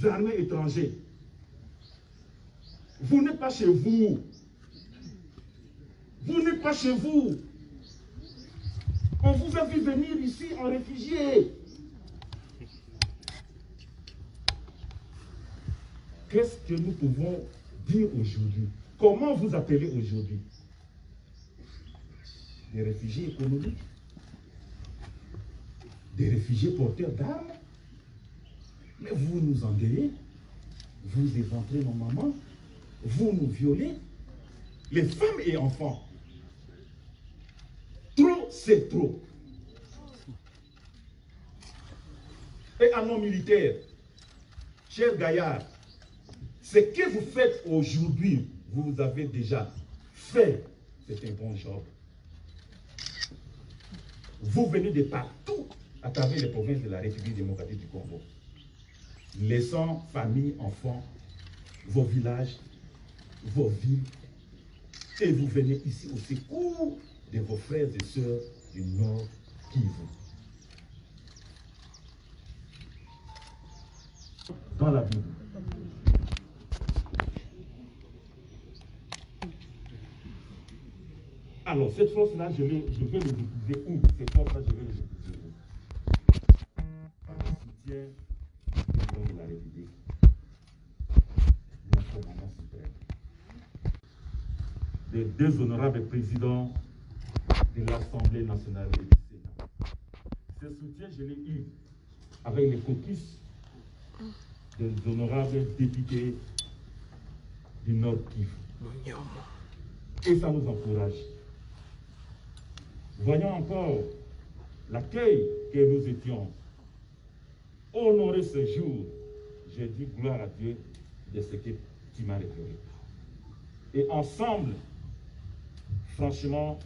armées étrangers. Vous n'êtes pas chez vous. Vous n'êtes pas chez vous. On vous a vu venir ici en réfugié. Qu'est-ce que nous pouvons dire aujourd'hui? Comment vous appelez aujourd'hui? Des réfugiés économiques? Des réfugiés porteurs d'armes? Mais vous nous endeuillez, vous éventrez nos mamans, vous nous violez, les femmes et enfants. Trop, c'est trop. Et à nos militaires, chers gaillards, ce que vous faites aujourd'hui, vous avez déjà fait. C'est un bon job. Vous venez de partout à travers les provinces de la République démocratique du Congo, laissant famille, enfants, vos villages, vos villes, et vous venez ici au secours de vos frères et sœurs du Nord Kivu. Dans la Bible. Alors, cette force-là, je vais l'utiliser où? Cette force-là, je vais l'utiliser où? Par le soutien du président de la République, notre commandant suprême, des deux honorables présidents de l'Assemblée nationale et du Sénat. Ce soutien, je l'ai eu avec les caucus des honorables députés du Nord Kivu. Et ça nous encourage. Voyons encore l'accueil que nous étions. Honorer ce jour, je dis gloire à Dieu de ce que tu m'as révélé. Et ensemble, franchement,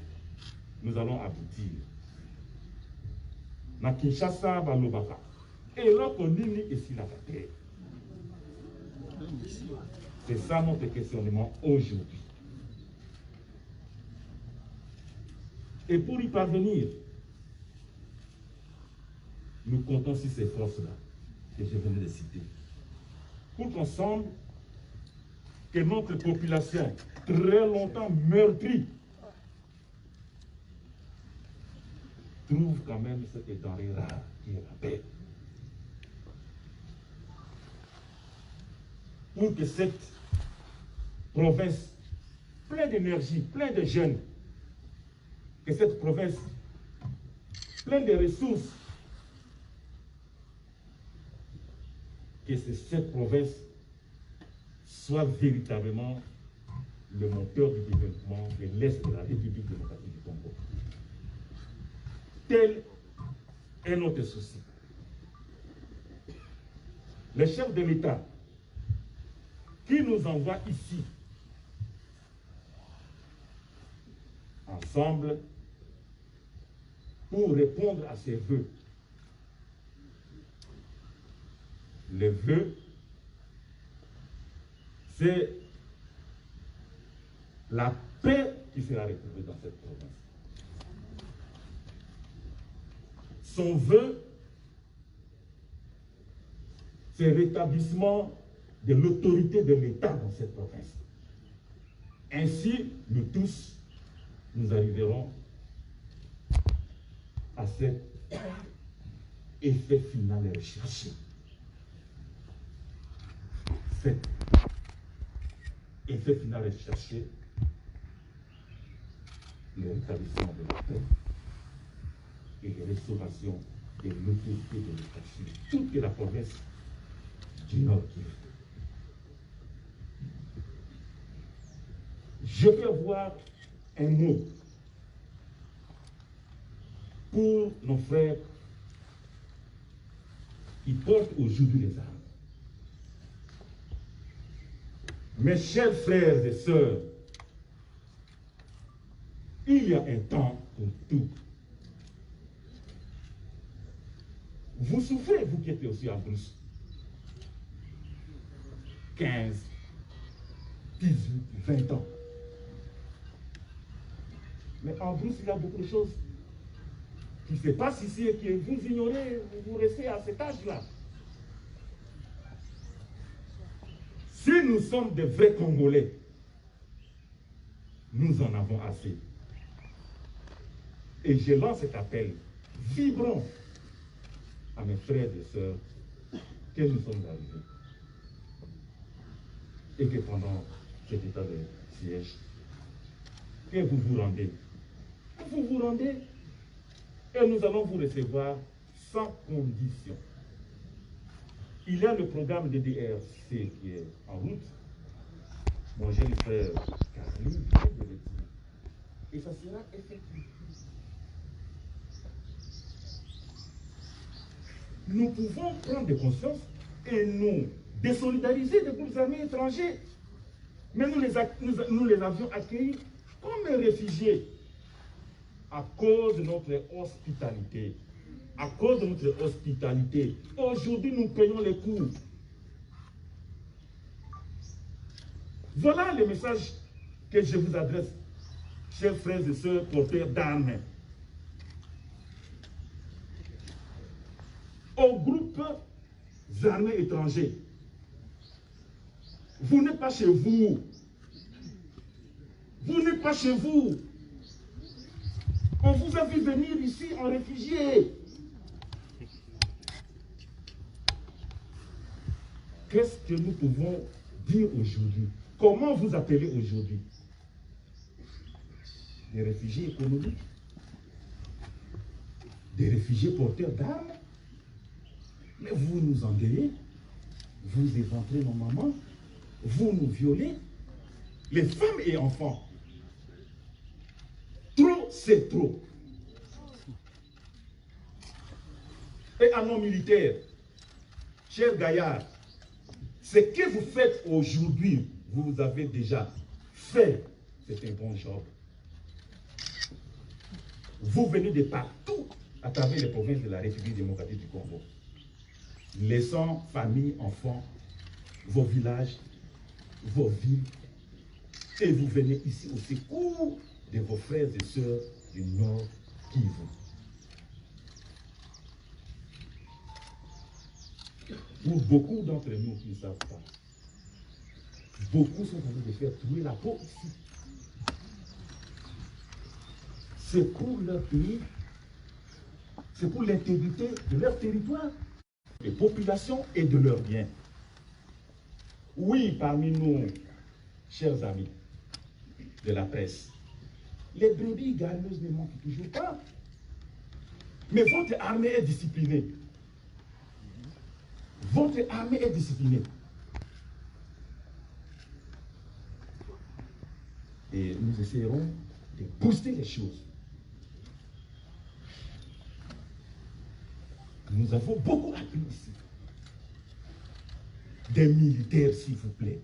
nous allons aboutir. Na Kinshasa balobaka. Et là, on est ici la terre. C'est ça notre questionnement aujourd'hui. Et pour y parvenir, nous comptons sur ces forces-là que je venais de citer. Pour qu'ensemble, que notre population, très longtemps meurtrie, trouve quand même cette denrée rare qui est la paix. Pour que cette province, pleine d'énergie, pleine de jeunes, que cette province, pleine de ressources, que cette province soit véritablement le moteur du développement de l'Est de la République démocratique du Congo. Tel est notre souci. Les chefs de l'État qui nous envoient ici, ensemble, pour répondre à ces vœux. Les vœux, c'est la paix qui sera retrouvée dans cette province. Son vœu, c'est le rétablissement de l'autorité de l'État dans cette province. Ainsi, nous tous, nous arriverons à cet effet final recherché. Cet effet final recherché, le rétablissement de la paix et la restauration de l'autorité de l'État sur toute la province du Nord Kivu. Je vais avoir un mot pour nos frères qui portent aujourd'hui les armes. Mes chers frères et sœurs, il y a un temps pour tout. Vous souffrez, vous qui êtes aussi en Brousse. 15, 18, 20 ans. Mais en Brousse, il y a beaucoup de choses qui se passent ici et que vous ignorez, vous restez à cet âge-là. Si nous sommes des vrais Congolais, nous en avons assez. Et je lance cet appel vibrant à mes frères et sœurs que nous sommes arrivés. Et que pendant cet état de siège, que vous vous rendez. Vous vous rendez et nous allons vous recevoir sans condition. Il y a le programme de DRC qui est en route. Mon jeune frère Carly vient de le dire. Et ça sera effectif. Nous pouvons prendre des consciences et nous désolidariser des groupes armés étrangers. Mais nous les avions accueillis comme réfugiés à cause de notre hospitalité. À cause de notre hospitalité. Aujourd'hui, nous payons les coûts. Voilà le message que je vous adresse, chers frères et sœurs porteurs d'armes. Aux groupes armés étrangers. Vous n'êtes pas chez vous. Vous n'êtes pas chez vous. On vous a vu venir ici en réfugié. Qu'est-ce que nous pouvons dire aujourd'hui? Comment vous appelez aujourd'hui? Des réfugiés économiques? Des réfugiés porteurs d'armes? Mais vous nous endeuillez, vous éventrez nos mamans, vous nous violez, les femmes et enfants. Trop, c'est trop. Et à nos militaires, chers gaillards, ce que vous faites aujourd'hui, vous avez déjà fait, c'est un bon job. Vous venez de partout à travers les provinces de la République démocratique du Congo, laissant famille, enfants, vos villages, vos villes, et vous venez ici au secours de vos frères et sœurs du Nord Kivu. Pour beaucoup d'entre nous qui ne savent pas, beaucoup sont en train de faire trouver la peau ici. C'est pour leur pays, c'est pour l'intégrité de leur territoire, des populations et de leurs biens. Oui, parmi nous, chers amis de la presse, les brebis galeuses ne manquent toujours pas. Mais votre armée est disciplinée. Votre armée est disciplinée. Et nous essaierons de booster les choses. Nous avons beaucoup appris ici. Des militaires, s'il vous plaît.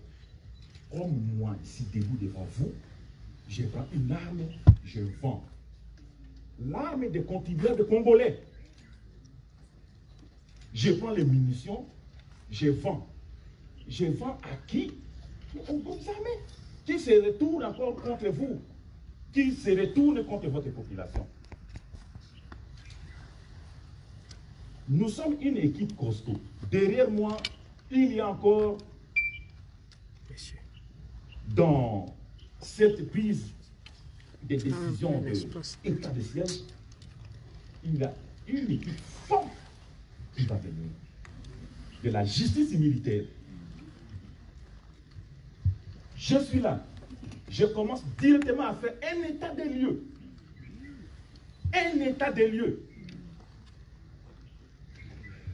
Comme moi, ici, debout devant vous, je prends une arme, je vends. L'arme des contribuables congolais. Je prends les munitions, je vends. Je vends à qui? Aux groupes armés. Qui se retourne encore contre vous. Qui se retourne contre votre population. Nous sommes une équipe costaud. Derrière moi, il y a encore, dans cette prise de décision de l'état de siège, il y a une équipe forte qui va venir de la justice militaire. Je suis là. Je commence directement à faire un état des lieux. Un état des lieux.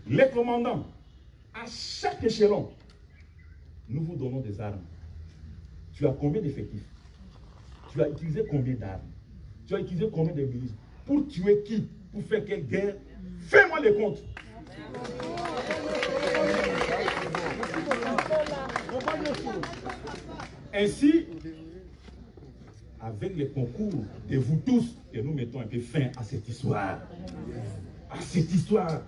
Les commandants, à chaque échelon, nous vous donnons des armes. Tu as combien d'effectifs? Tu as utilisé combien d'armes? Tu as utilisé combien de milices? Pour tuer qui? Pour faire quelle guerre? Fais-moi les comptes. Ainsi, avec les concours de vous tous, que nous mettons un peu fin à cette histoire. À cette histoire.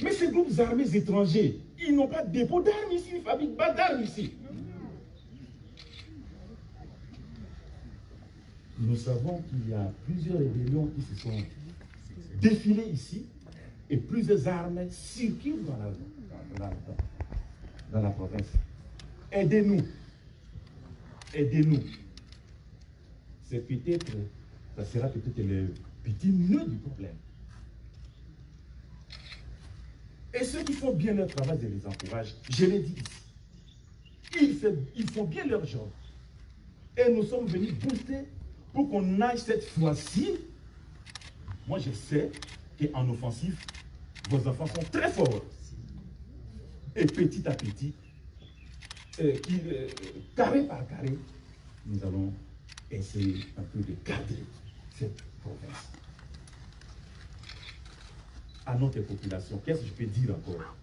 Mais ces groupes armés étrangers, ils n'ont pas de dépôt d'armes ici, ils ne fabriquent pas d'armes ici. Nous savons qu'il y a plusieurs rébellions qui se sont défilées ici et plusieurs armes circulent dans la province. Aidez-nous. Aidez-nous. C'est peut-être, ça sera peut-être le petit nœud du problème. Et ceux qui font bien leur travail, je les encourage. Je l'ai dit ici. Ils font bien leur job. Et nous sommes venus booster pour qu'on aille cette fois-ci. Moi, je sais qu'en offensive, vos enfants sont très forts. Et petit à petit, carré par carré, nous allons essayer un peu de cadrer cette province. À notre population, qu'est-ce que je peux dire encore?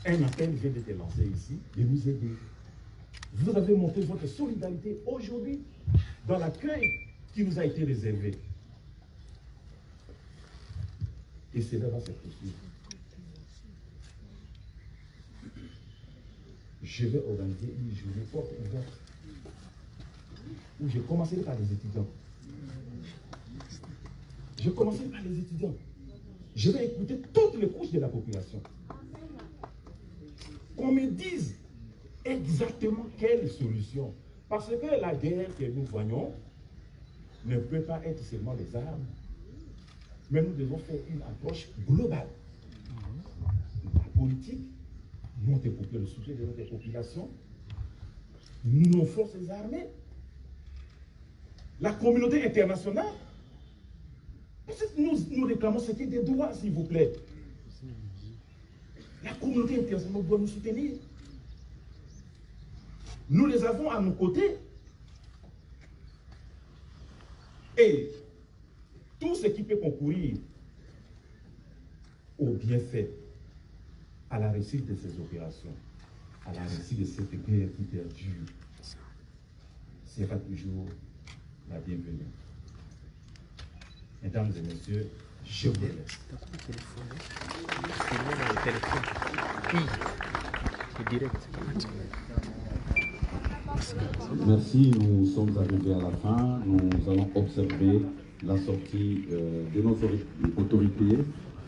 Un appel vient d'être lancé ici, de nous aider. Vous avez montré votre solidarité aujourd'hui dans l'accueil qui nous a été réservé. Et cela va se poursuivre. Je vais organiser une journée porte ouverte où je commencerai par les étudiants. Je commencerai par les étudiants. Je vais écouter toutes les couches de la population. Qu'on me dise exactement quelle solution. Parce que la guerre que nous voyons ne peut pas être seulement les armes. Mais nous devons faire une approche globale. La politique, le soutien de notre population, nos forces armées, la communauté internationale. Nous réclamons ce qui est des droits, s'il vous plaît. La communauté internationale doit nous soutenir. Nous les avons à nos côtés. Et tout ce qui peut concourir au bienfait, à la réussite de ces opérations, à la réussite de cette guerre qui perdure, sera toujours la bienvenue. Mesdames et messieurs, je vous laisse. Merci, nous sommes arrivés à la fin. Nous allons observer la sortie de nos autorités,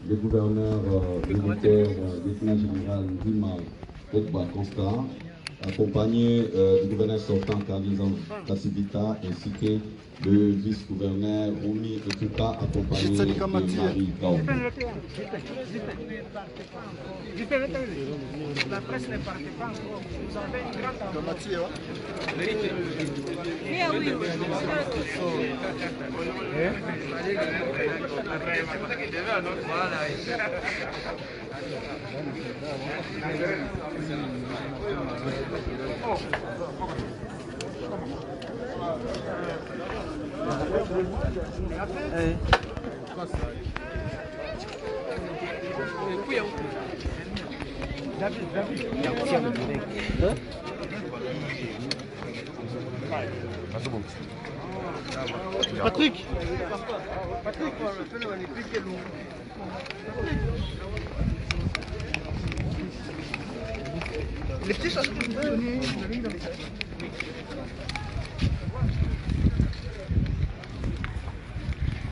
le gouverneur militaire, lieutenant général Dima Pogba Constant, accompagné du gouverneur sortant Kalizan Kassibita, ainsi que le vice-gouverneur Oumi Etuka, accompagné de Marie Gao. La presse ne partait pas encore. Vous avez une grande ambition. Patrick, les petits